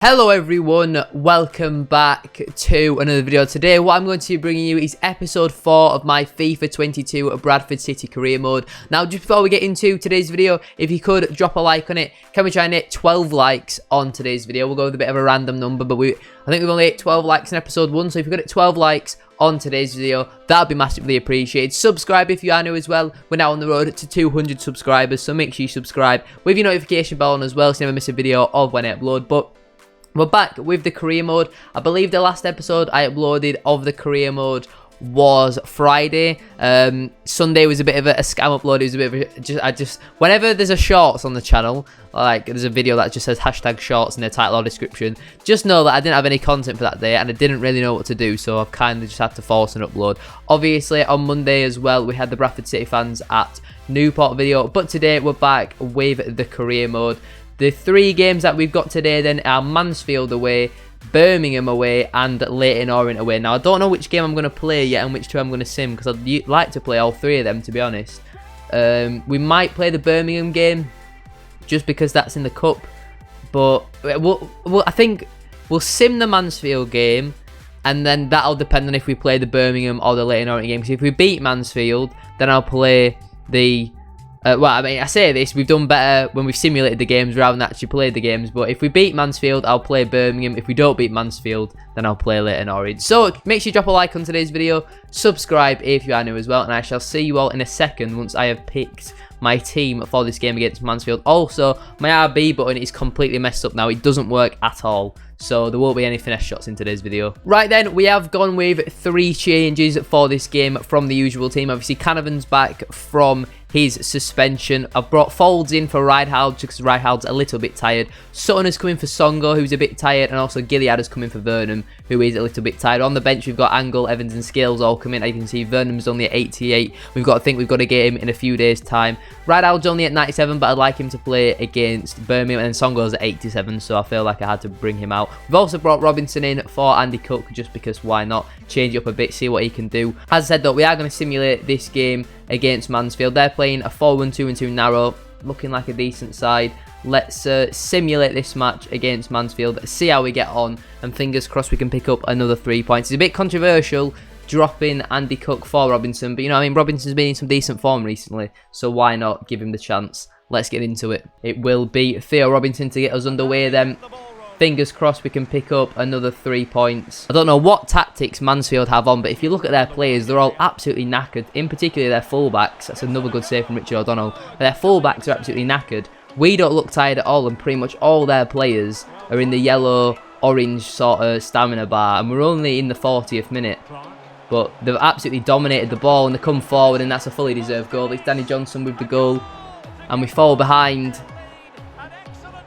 Hello everyone, welcome back to another video. Today what I'm going to be bringing you is episode 4 of my FIFA 22 Bradford City career mode. Now just before we get into today's video, if you could drop a like on it. Can we try and hit 12 likes on today's video? We'll go with a bit of a random number, but I think we've only hit 12 likes in episode 1, so if you could hit 12 likes on today's video, that would be massively appreciated. Subscribe if you are new as well. We're now on the road to 200 subscribers, so make sure you subscribe with your notification bell on as well, so you never miss a video of when I upload. But we're back with the career mode. I believe the last episode I uploaded of the career mode was Friday. Sunday was a bit of a scam upload. It was a bit of a, whenever there's a shorts on the channel, like there's a video that just says hashtag shorts in the title or description, just know that I didn't have any content for that day and I didn't really know what to do, so I've kind of just had to force an upload. Obviously on Monday as well we had the Bradford City fans at Newport video, but today we're back with the career mode. The 3 games that we've got today then are Mansfield away, Birmingham away, and Leyton Orient away. Now, I don't know which game I'm going to play yet and which 2 I'm going to sim, because I'd like to play all 3 of them, to be honest. We might play the Birmingham game, just because that's in the Cup. But I think we'll sim the Mansfield game, and then that'll depend on if we play the Birmingham or the Leyton Orient game. Because if we beat Mansfield, then I'll play the... well, I mean, I say this, we've done better when we've simulated the games rather than actually played the games. But if we beat Mansfield, I'll play Birmingham. If we don't beat Mansfield, then I'll play Leyton Orient. So, make sure you drop a like on today's video. Subscribe if you are new as well. And I shall see you all in a second once I have picked my team for this game against Mansfield. Also, my RB button is completely messed up now. It doesn't work at all. So there won't be any finesse shots in today's video. Right then, we have gone with 3 changes for this game from the usual team. Obviously, Canavan's back from his suspension. I've brought Folds in for Rijkaard because Rijkaard's a little bit tired. Sutton has come in for Songo, who's a bit tired, and also Gilead has come in for Vernon, who is a little bit tired. On the bench, we've got Angle, Evans, and Scales all come in. As you can see, Vernon's only at 88. We've got to get him in a few days' time. Rijkaard's only at 97, but I'd like him to play against Birmingham, and then Songo's at 87, so I feel like I had to bring him out. We've also brought Robinson in for Andy Cook, just because why not? Change it up a bit, see what he can do. As I said though, we are going to simulate this game against Mansfield. They're playing a 4-1-2-2 narrow, looking like a decent side. Let's simulate this match against Mansfield, see how we get on, and fingers crossed we can pick up another 3 points. It's a bit controversial dropping Andy Cook for Robinson, but you know what I mean, Robinson's been in some decent form recently, so why not give him the chance? Let's get into it. It will be Theo Robinson to get us underway then. Fingers crossed we can pick up another 3 points. I don't know what tactics Mansfield have on, but if you look at their players, they're all absolutely knackered. In particular, their fullbacks. That's another good save from Richard O'Donnell. But their fullbacks are absolutely knackered. We don't look tired at all, and pretty much all their players are in the yellow-orange sort of stamina bar, and we're only in the 40th minute. But they've absolutely dominated the ball, and they come forward, and that's a fully deserved goal. It's Danny Johnson with the goal, and we fall behind.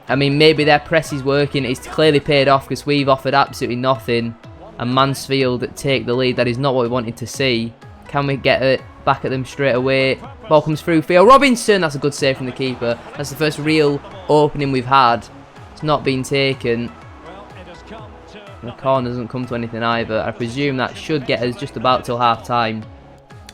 I mean, maybe their press is working. It's clearly paid off because we've offered absolutely nothing. And Mansfield take the lead. That is not what we wanted to see. Can we get it back at them straight away? Ball comes through. Theo Robinson. That's a good save from the keeper. That's the first real opening we've had. It's not been taken. And the corner doesn't come to anything either. I presume that should get us just about till half time.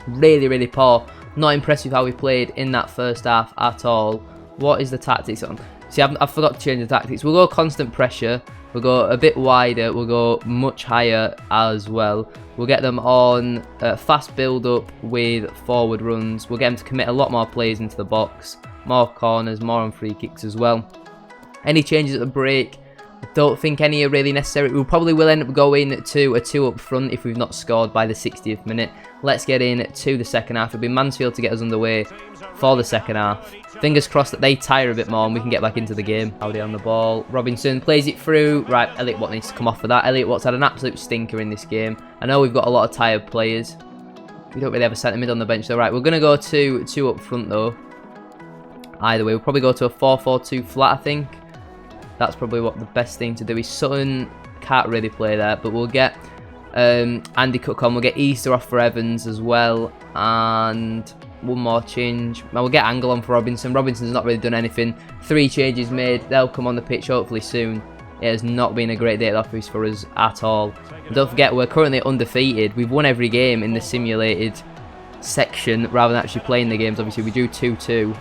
Really, really poor. Not impressed with how we played in that first half at all. What is the tactics on? See, I forgot to change the tactics. We'll go constant pressure. We'll go a bit wider. We'll go much higher as well. We'll get them on fast build-up with forward runs. We'll get them to commit a lot more plays into the box. More corners, more on free kicks as well. Any changes at the break? I don't think any are really necessary. We probably will end up going to a 2 up front if we've not scored by the 60th minute. Let's get in to the second half. It'll be Mansfield to get us underway for the second half. Fingers crossed that they tire a bit more and we can get back into the game. Howdy on the ball. Robinson plays it through. Right, Elliot Watt needs to come off for that. Elliot Watt's had an absolute stinker in this game. I know we've got a lot of tired players. We don't really have a centre mid on the bench though. Right, we're going to go to 2 up front though. Either way, we'll probably go to a 4-4-2 flat, I think. That's probably what the best thing to do is. Sutton can't really play there, but we'll get Andy Cook on. We'll get Easter off for Evans as well. And one more change. Well, we'll get Angle on for Robinson. Robinson's not really done anything. 3 changes made. They'll come on the pitch hopefully soon. It has not been a great day at the office for us at all. And don't forget, we're currently undefeated. We've won every game in the simulated section rather than actually playing the games. Obviously, we do 2-2.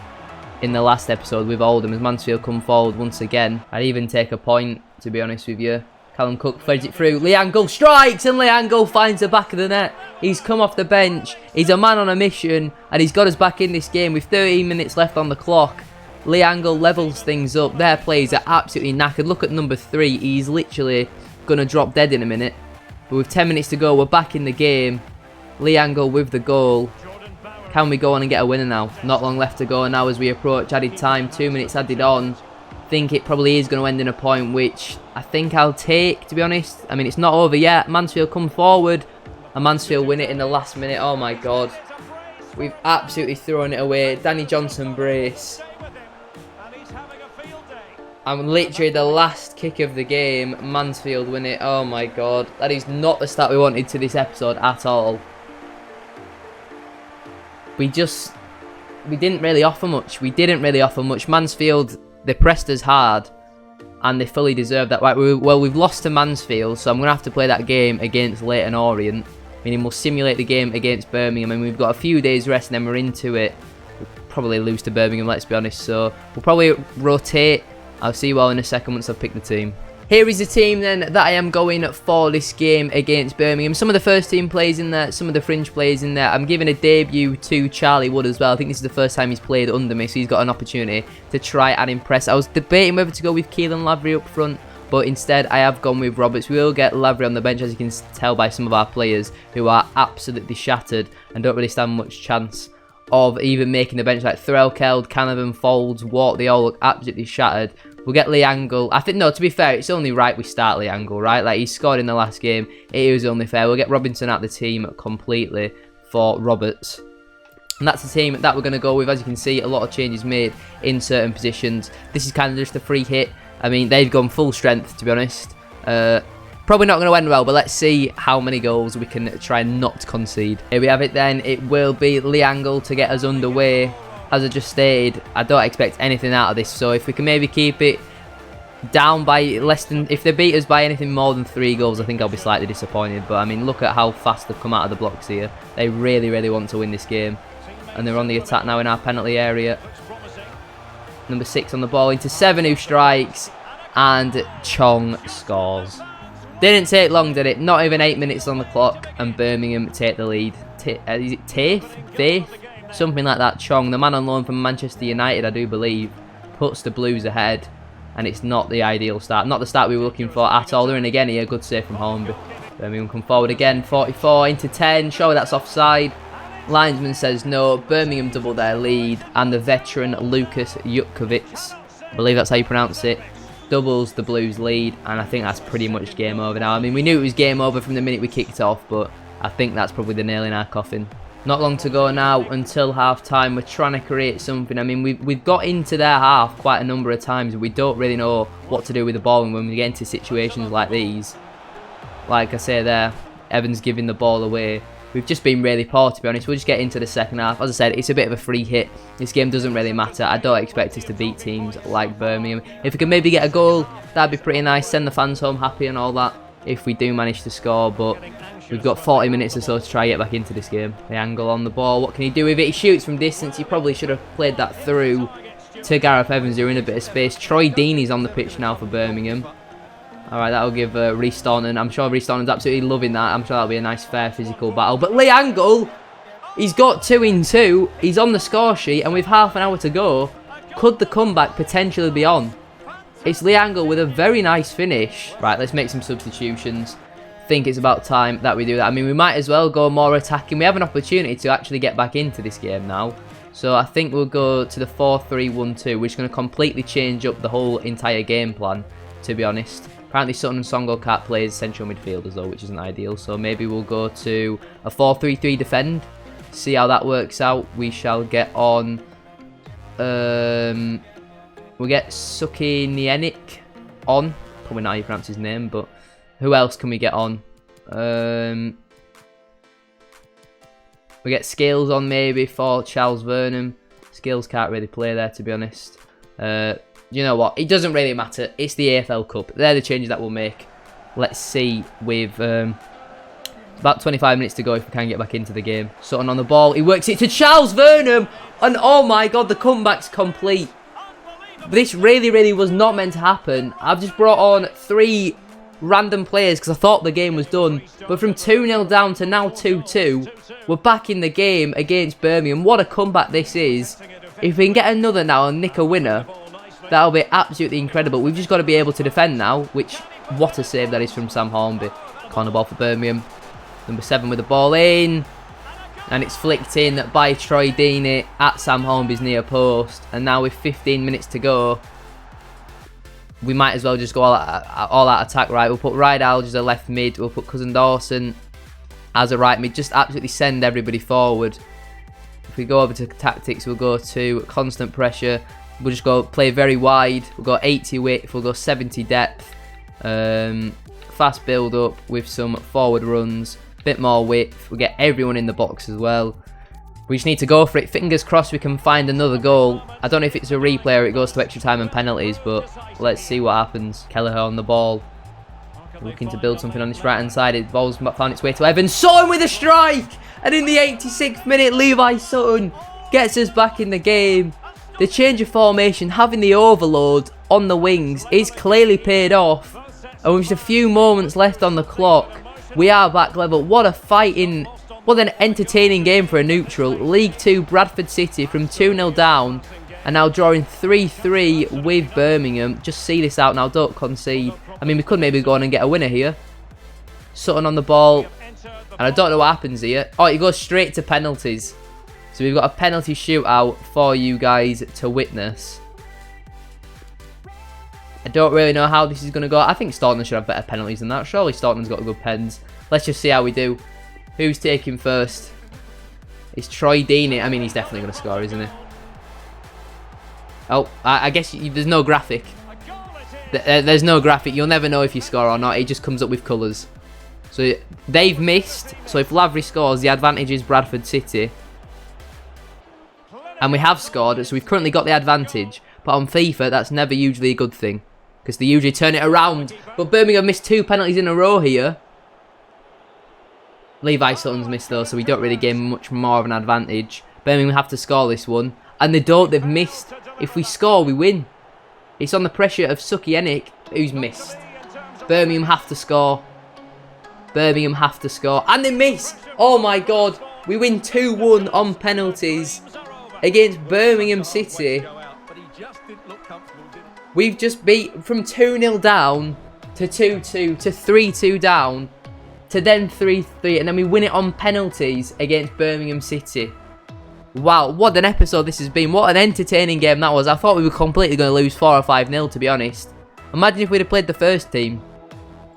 in the last episode with Oldham as Mansfield come forward once again. I'd even take a point, to be honest with you. Callum Cook threads it through. Lee Angle strikes, and Lee Angle finds the back of the net. He's come off the bench. He's a man on a mission, and he's got us back in this game with 13 minutes left on the clock. Lee Angle levels things up. Their players are absolutely knackered. Look at number 3. He's literally going to drop dead in a minute. But with 10 minutes to go, we're back in the game. Lee Angle with the goal. Can we go on and get a winner now? Not long left to go now as we approach added time. 2 minutes added on. Think it probably is going to end in a point, which I think I'll take, to be honest. I mean, it's not over yet. Mansfield come forward, and Mansfield win it in the last minute. Oh my god, we've absolutely thrown it away. Danny Johnson brace, and literally the last kick of the game, Mansfield win it. Oh my god, that is not the start we wanted to this episode at all. We didn't really offer much. Mansfield, they pressed us hard, and they fully deserved that. Right, well, we've lost to Mansfield, so I'm going to have to play that game against Leyton Orient. Meaning we'll simulate the game against Birmingham, and we've got a few days rest, and then we're into it. We'll probably lose to Birmingham, let's be honest, so we'll probably rotate. I'll see you all in a second once I've picked the team. Here is the team then that I am going for this game against Birmingham. Some of the first team players in there, some of the fringe players in there. I'm giving a debut to Charlie Wood as well. I think this is the first time he's played under me, so he's got an opportunity to try and impress. I was debating whether to go with Keelan Lavery up front, but instead I have gone with Roberts. We will get Lavery on the bench, as you can tell by some of our players who are absolutely shattered and don't really stand much chance of even making the bench. Like Threlkeld, Canavan, Folds, Watt, they all look absolutely shattered. We'll get Lee Angle. I think, no, to be fair, it's only right we start Lee Angle, right? Like, he scored in the last game. It was only fair. We'll get Robinson out of the team completely for Roberts. And that's the team that we're going to go with. As you can see, a lot of changes made in certain positions. This is kind of just a free hit. I mean, they've gone full strength, to be honest. Probably not going to end well, but let's see how many goals we can try not to concede. Here we have it then. It will be Lee Angle to get us underway. As I just stated, I don't expect anything out of this, so if we can maybe keep it down by less than... If they beat us by anything more than 3 goals, I think I'll be slightly disappointed. But, I mean, look at how fast they've come out of the blocks here. They really, really want to win this game. And they're on the attack now in our penalty area. Number 6 on the ball into 7, who strikes. And Chong scores. Didn't take long, did it? Not even 8 minutes on the clock. And Birmingham take the lead. Is it Faith? Something like that. Chong, the man on loan from Manchester United, I do believe, puts the Blues ahead. And it's not the ideal start. Not the start we were looking for at all. They're in again here. Good save from Hornby. Birmingham come forward again. 44 into 10. Surely that's offside. Linesman says no. Birmingham double their lead. And the veteran Lucas Jutkovic, I believe that's how you pronounce it, doubles the Blues lead. And I think that's pretty much game over now. I mean, we knew it was game over from the minute we kicked off, but I think that's probably the nail in our coffin. Not long to go now until half time. We're trying to create something. I mean, we've got into their half quite a number of times. We don't really know what to do with the ball, and when we get into situations like these, like I say there, Evans giving the ball away. We've just been really poor, to be honest. We'll just get into the second half. As I said, it's a bit of a free hit. This game doesn't really matter. I don't expect us to beat teams like Birmingham. If we can maybe get a goal, that'd be pretty nice. Send the fans home happy and all that, if we do manage to score. But we've got 40 minutes or so to try and get back into this game. The angle on the ball. What can he do with it? He shoots from distance. He probably should have played that through to Gareth Evans, who are in a bit of space. Troy Deeney's on the pitch now for Birmingham. Alright, that'll give Reece Staunton. I'm sure Reece Staunton's absolutely loving that. I'm sure that'll be a nice, fair, physical battle. But Lee Angle, he's got 2 in 2. He's on the score sheet, and with half an hour to go, could the comeback potentially be on? It's Lee Angle with a very nice finish. Right, let's make some substitutions. Think it's about time that we do that. I mean, we might as well go more attacking. We have an opportunity to actually get back into this game now. So I think we'll go to the 4-3-1-2, which is going to completely change up the whole entire game plan, to be honest. Apparently Sutton and Songo can't play as central midfielders though, which isn't ideal. So maybe we'll go to a 4-3-3 defend. See how that works out. We shall get on... we'll get Suki Nienik on. Probably not how you pronounce his name, but... Who else can we get on? We get Scales on maybe for Charles Vernon. Scales can't really play there, to be honest. You know what? It doesn't really matter. It's the AFL Cup. They're the changes that we'll make. Let's see with the About 25 minutes to go if we can get back into the game. Sutton on the ball. He works it to Charles Vernam. And oh my god, the comeback's complete. This really was not meant to happen. I've just brought on 3 random players because I thought the game was done. But from 2-0 down to now 2-2, we're back in the game against Birmingham. What a comeback this is. If we can get another now and nick a winner, that'll be absolutely incredible. We've just got to be able to defend now, which, what a save that is from Sam Hornby. Corner ball for Birmingham. Number 7 with the ball in. And it's flicked in by Troy Deeney at Sam Hornby's near post. And now with 15 minutes to go, we might as well just go all out attack, right? We'll put Rydal as a left mid. We'll put Cousin Dawson as a right mid. Just absolutely send everybody forward. If we go over to tactics, we'll go to constant pressure. We'll just go play very wide. We'll go 80 width. We'll go 70 depth. Fast build up with some forward runs. Bit more width. We'll get everyone in the box as well. We just need to go for it. Fingers crossed we can find another goal. I don't know if it's a replay or it goes to extra time and penalties, but let's see what happens. Kelleher on the ball. Looking to build something on this right hand side. The ball's found its way to Evans. Sutton with a strike! And in the 86th minute, Levi Sutton gets us back in the game. The change of formation, having the overload on the wings, is clearly paid off. And with just a few moments left on the clock, we are back level. What a fighting, what an entertaining game for a neutral. League 2 Bradford City from 2-0 down and now drawing 3-3 with Birmingham. Just see this out now, don't concede. I mean, we could maybe go on and get a winner here. Sutton on the ball. And I don't know what happens here. Oh, it goes straight to penalties. So we've got a penalty shootout for you guys to witness. I don't really know how this is going to go. I think Staunton should have better penalties than that. Surely Staunton's got good pens. Let's just see how we do. Who's taking first? It's Troy Deeney. I mean, he's definitely going to score, isn't he? Oh, I guess there's no graphic. There's no graphic. You'll never know if you score or not. It just comes up with colours. So they've missed. So if Lavery scores, the advantage is Bradford City. And we have scored, so we've currently got the advantage. But on FIFA, that's never usually a good thing, because they usually turn it around. But Birmingham missed 2 penalties in a row here. Levi Sutton's missed though, so we don't really gain much more of an advantage. Birmingham have to score this one. And they don't, they've missed. If we score, we win. It's on the pressure of Suki Enik, who's missed. Birmingham have to score. Birmingham have to score. And they miss! Oh my god. We win 2-1 on penalties against Birmingham City. We've just beat from 2-0 down to 2-2 to 3-2 down to then 3-3, and then we win it on penalties against Birmingham City. Wow, what an episode this has been. What an entertaining game that was. I thought we were completely going to lose 4 or 5-0, to be honest. Imagine if we'd have played the first team.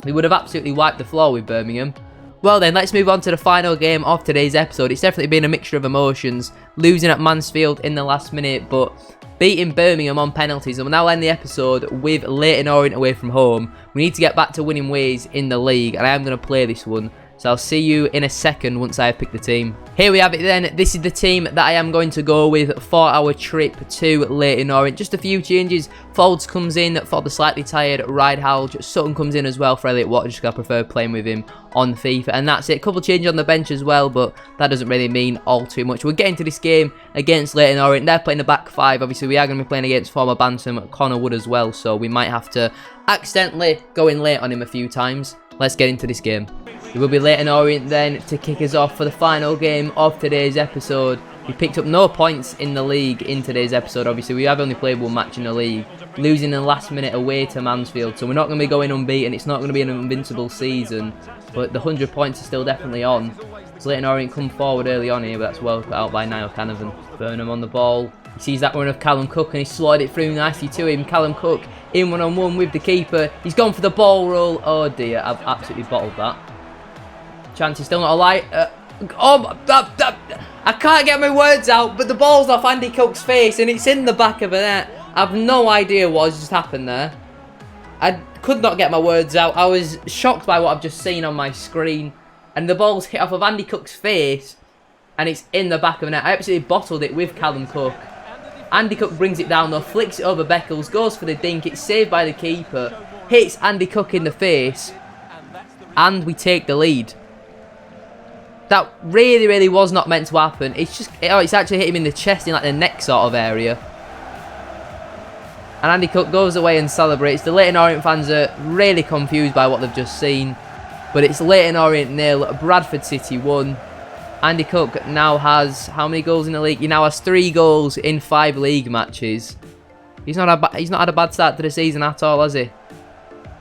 We would have absolutely wiped the floor with Birmingham. Well then, let's move on to the final game of today's episode. It's definitely been a mixture of emotions. Losing at Mansfield in the last minute, but beating Birmingham on penalties. And we'll now end the episode with Leyton Orient away from home. We need to get back to winning ways in the league, and I am going to play this one. So I'll see you in a second once I have picked the team. Here we have it then. This is the team that I am going to go with for our trip to Leyton Orient. Just a few changes. Folds comes in for the slightly tired Rydal. Sutton comes in as well for Elliot Watt, just because I prefer playing with him on FIFA. And that's it. A couple changes on the bench as well, but that doesn't really mean all too much. We're getting to this game against Leyton Orient. They're playing the back 5. Obviously, we are going to be playing against former Bantam Connor Wood as well, so we might have to accidentally go in late on him a few times. Let's get into this game. It will be Leyton Orient then to kick us off for the final game of today's episode. We picked up no points in the league in today's episode. Obviously, we have only played 1 match in the league, losing in the last minute away to Mansfield. So we're not going to be going unbeaten. It's not going to be an invincible season, but the 100 points are still definitely on. So Leyton Orient come forward early on here, but that's well put out by Niall Canavan. Burnham on the ball. He sees that run of Callum Cook and he slid it through nicely to him. Callum Cook in one-on-one with the keeper. He's gone for the ball roll. Oh dear, I've absolutely bottled that. Chance is still not alive. I can't get my words out, but the ball's off Andy Cook's face and it's in the back of the net. I have no idea what has just happened there. I could not get my words out. I was shocked by what I've just seen on my screen. And the ball's hit off of Andy Cook's face and it's in the back of the net. I absolutely bottled it with Callum Cook. Andy Cook brings it down though, flicks it over Beckles, goes for the dink. It's saved by the keeper. Hits Andy Cook in the face. And we take the lead. That really was not meant to happen. It's actually hit him in the chest, in like the neck sort of area. And Andy Cook goes away and celebrates. The Leyton Orient fans are really confused by what they've just seen. But it's Leyton Orient 0, Bradford City 1. Andy Cook now has how many goals in the league? He now has 3 goals in 5 league matches. He's not had a bad start to the season at all, has he?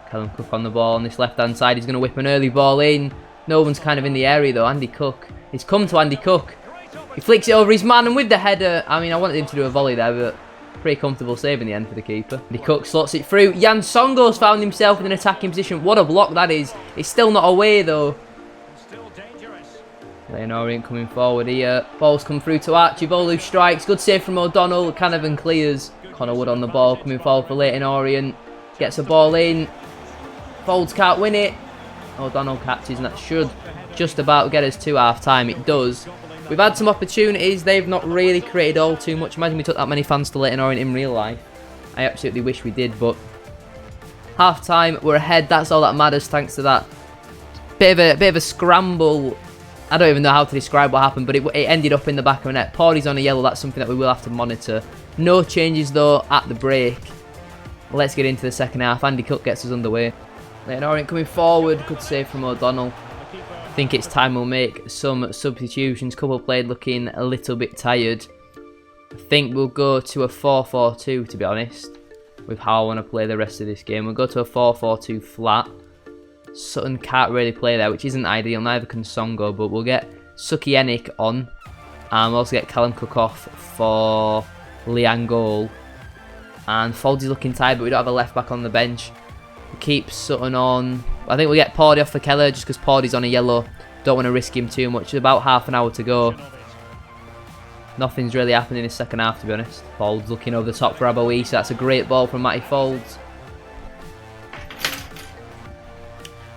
Callum Cook on the ball on this left-hand side. He's going to whip an early ball in. No one's kind of in the area though. Andy Cook. It's come to Andy Cook. He flicks it over his man, and with the header, I mean, I wanted him to do a volley there, but pretty comfortable save in the end for the keeper. Andy Cook slots it through. Jan Songo's found himself in an attacking position. What a block that is. It's still not away though. Leyton Orient coming forward here. Ball's come through to Archibald, strikes. Good save from O'Donnell. Canavan clears. Connor Wood on the ball, coming forward for Leyton Orient. Gets a ball in. Folds can't win it. O'Donnell catches, and that should just about get us to half-time. It does. We've had some opportunities. They've not really created all too much. Imagine we took that many fans to Leyton Orient in real life. I absolutely wish we did, but half-time, we're ahead. That's all that matters thanks to that. Bit of a scramble. I don't even know how to describe what happened, but it ended up in the back of the net. Pawdy's on a yellow. That's something that we will have to monitor. No changes, though, at the break. Let's get into the second half. Andy Cook gets us underway. Leyton Orient coming forward. Good save from O'Donnell. I think it's time we'll make some substitutions. Couple played looking a little bit tired. I think we'll go to a 4-4-2, to be honest, with how I want to play the rest of this game. We'll go to a 4-4-2 flat. Sutton can't really play there, which isn't ideal. Neither can Songo, but we'll get Suki Enik on. And we'll also get Callum Cook off for Liang Goal. And Folds is looking tired, but we don't have a left back on the bench. We'll keep Sutton on. I think we'll get Pawdy off for Keller, just because Pawdy's on a yellow. Don't want to risk him too much. About half an hour to go. Nothing's really happening in the second half, to be honest. Folds looking over the top for Aboui, so that's a great ball from Matty Folds.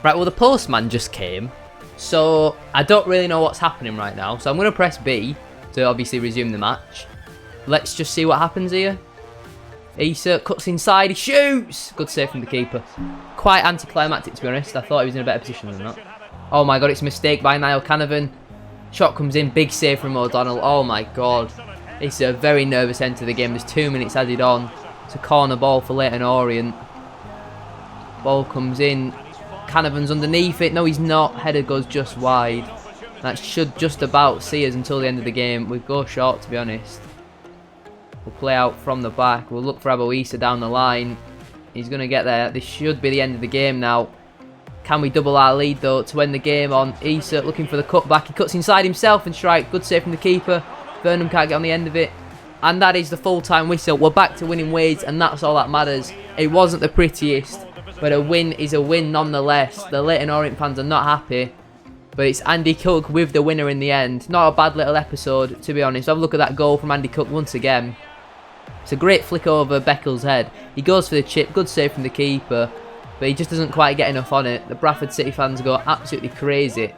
Right, well, the postman just came, so I don't really know what's happening right now. So I'm going to press B to obviously resume the match. Let's just see what happens here. Issa cuts inside, he shoots! Good save from the keeper. Quite anticlimactic, to be honest. I thought he was in a better position than that. Oh my god, it's a mistake by Niall Canavan. Shot comes in, big save from O'Donnell. Oh my god. It's a very nervous end to the game. There's 2 minutes added on. It's a corner ball for Leyton Orient. Ball comes in. Canavan's underneath it. No, he's not. Header goes just wide. That should just about see us until the end of the game. We go short, to be honest. We'll play out from the back. We'll look for Aboui down the line. He's going to get there. This should be the end of the game now. Can we double our lead, though, to end the game on Issa looking for the cutback. He cuts inside himself and strike. Good save from the keeper. Burnham can't get on the end of it. And that is the full-time whistle. We're back to winning ways, and that's all that matters. It wasn't the prettiest, but a win is a win nonetheless. The Leyton Orient fans are not happy, but it's Andy Cook with the winner in the end. Not a bad little episode, to be honest. Have a look at that goal from Andy Cook once again. It's a great flick over Beckel's head. He goes for the chip. Good save from the keeper, but he just doesn't quite get enough on it. The Bradford City fans go absolutely crazy.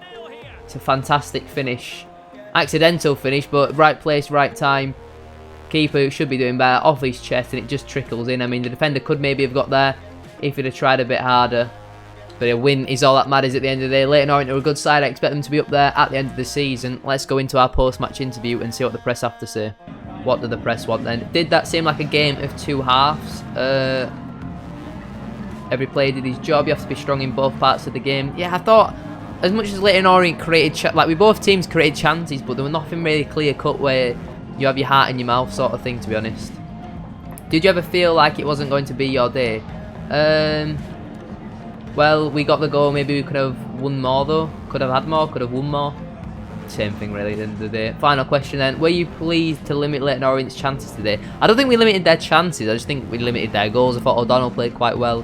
It's a fantastic finish. Accidental finish, but right place, right time. Keeper should be doing better. Off his chest, and it just trickles in. I mean, the defender could maybe have got there if he'd have tried a bit harder. But a win is all that matters at the end of the day. Leyton Orient are a good side. I expect them to be up there at the end of the season. Let's go into our post-match interview and see what the press have to say. What did the press want then? Did that seem like a game of two halves? Every player did his job. You have to be strong in both parts of the game. Yeah, I thought as much as Leyton Orient created, like we both teams created chances, but there was nothing really clear-cut where you have your heart in your mouth sort of thing, to be honest. Did you ever feel like it wasn't going to be your day? Well, we got the goal. Maybe we could have won more, though. Could have had more, could have won more. Same thing, really, at the end of the day. Final question, then. Were you pleased to limit Leyton Orient's chances today? I don't think we limited their chances. I just think we limited their goals. I thought O'Donnell played quite well.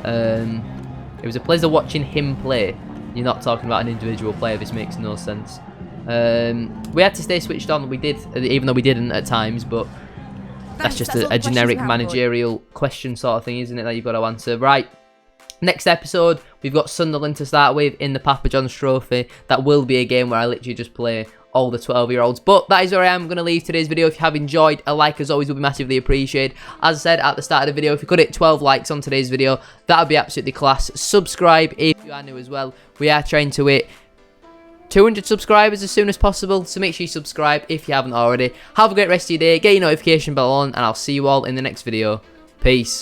It was a pleasure watching him play. You're not talking about an individual player. This makes no sense. We had to stay switched on. We did, even though we didn't at times, but that's just a generic managerial question sort of thing, isn't it, that you've got to answer. Right. Next episode, we've got Sunderland to start with in the Papa John's Trophy. That will be a game where I literally just play all the 12-year-olds. But that is where I am going to leave today's video. If you have enjoyed, a like as always would be massively appreciated. As I said at the start of the video, if you could hit 12 likes on today's video, that would be absolutely class. Subscribe if you are new as well. We are trying to hit 200 subscribers as soon as possible, so make sure you subscribe if you haven't already. Have a great rest of your day, get your notification bell on, and I'll see you all in the next video. Peace.